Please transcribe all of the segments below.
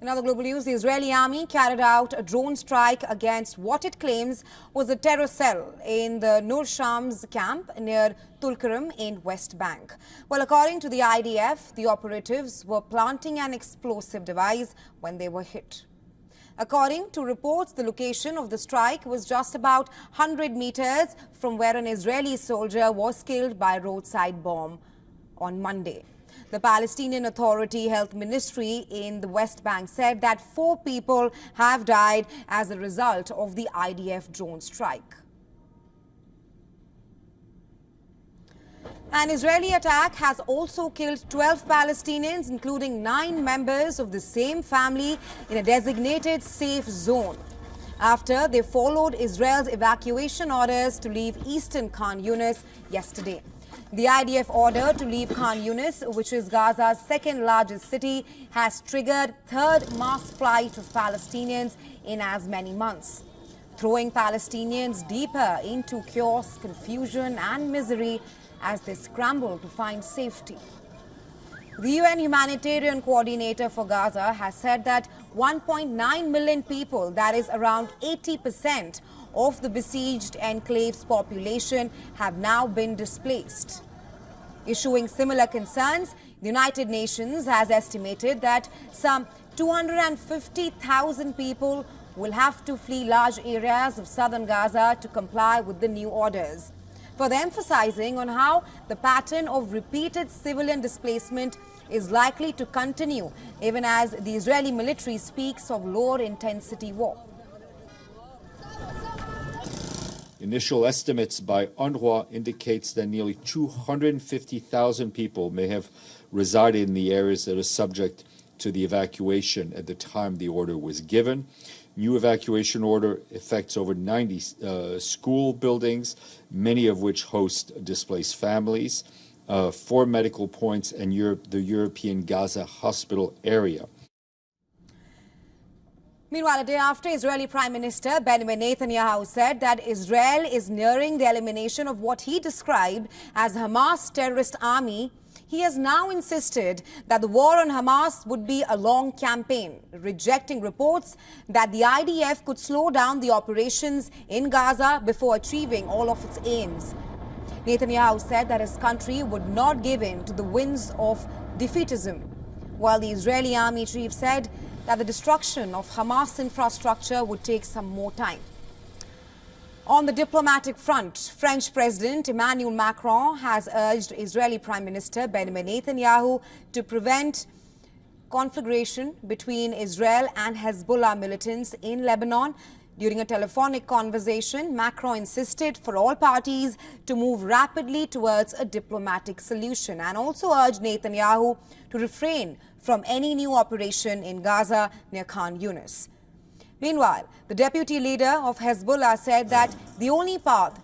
In other global news, the Israeli army carried out a drone strike against what it claims was a terror cell in the Nur Shams camp near Tulkarm in West Bank. Well, according to the IDF, the operatives were planting an explosive device when they were hit. According to reports, the location of the strike was just about 100 meters from where an Israeli soldier was killed by a roadside bomb on Monday. The Palestinian Authority Health Ministry in the West Bank said that 4 people have died as a result of the IDF drone strike. An Israeli attack has also killed 12 Palestinians, including 9 members of the same family in a designated safe zone, after they followed Israel's evacuation orders to leave eastern Khan Yunis yesterday. The IDF order to leave Khan Yunis, which is Gaza's second largest city, has triggered 3rd mass flight of Palestinians in as many months, throwing Palestinians deeper into chaos, confusion and misery as they scramble to find safety. The UN humanitarian coordinator for Gaza has said that 1.9 million people, that is around 80% of the besieged enclave's population, have now been displaced. Issuing similar concerns, the United Nations has estimated that some 250,000 people will have to flee large areas of southern Gaza to comply with the new orders, further emphasizing on how the pattern of repeated civilian displacement is likely to continue even as the Israeli military speaks of lower intensity war. Initial estimates by UNRWA indicates that nearly 250,000 people may have resided in the areas that are subject to the evacuation at the time the order was given. New evacuation order affects over 90 school buildings, many of which host displaced families, 4 medical points, and the European Gaza hospital area. Meanwhile, a day after, Israeli Prime Minister Benjamin Netanyahu said that Israel is nearing the elimination of what he described as Hamas terrorist army, he has now insisted that the war on Hamas would be a long campaign, rejecting reports that the IDF could slow down the operations in Gaza before achieving all of its aims. Netanyahu said that his country would not give in to the winds of defeatism, while the Israeli army chief said that the destruction of Hamas infrastructure would take some more time. On the diplomatic front, French President Emmanuel Macron has urged Israeli Prime Minister Benjamin Netanyahu to prevent conflagration between Israel and Hezbollah militants in Lebanon. During a telephonic conversation, Macron insisted for all parties to move rapidly towards a diplomatic solution and also urged Netanyahu to refrain from any new operation in Gaza near Khan Yunis. Meanwhile, the deputy leader of Hezbollah said that the only path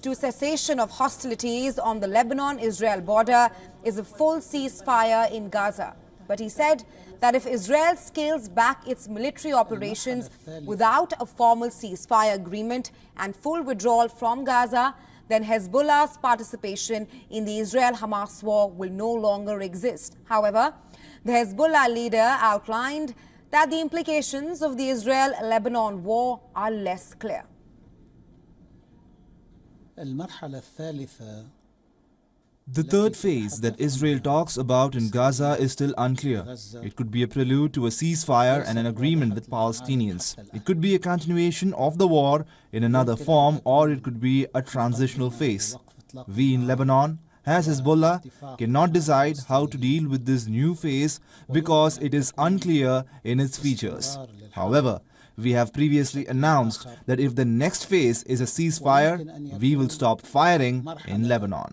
to cessation of hostilities on the Lebanon-Israel border is a full ceasefire in Gaza. But he said that if Israel scales back its military operations without a formal ceasefire agreement and full withdrawal from Gaza, then Hezbollah's participation in the Israel-Hamas war will no longer exist. However, the Hezbollah leader outlined that the implications of the Israel-Lebanon war are less clear. The third phase that Israel talks about in Gaza is still unclear. It could be a prelude to a ceasefire and an agreement with Palestinians. It could be a continuation of the war in another form, or it could be a transitional phase. We in Lebanon, as Hezbollah, cannot decide how to deal with this new phase because it is unclear in its features. However, we have previously announced that if the next phase is a ceasefire, we will stop firing in Lebanon.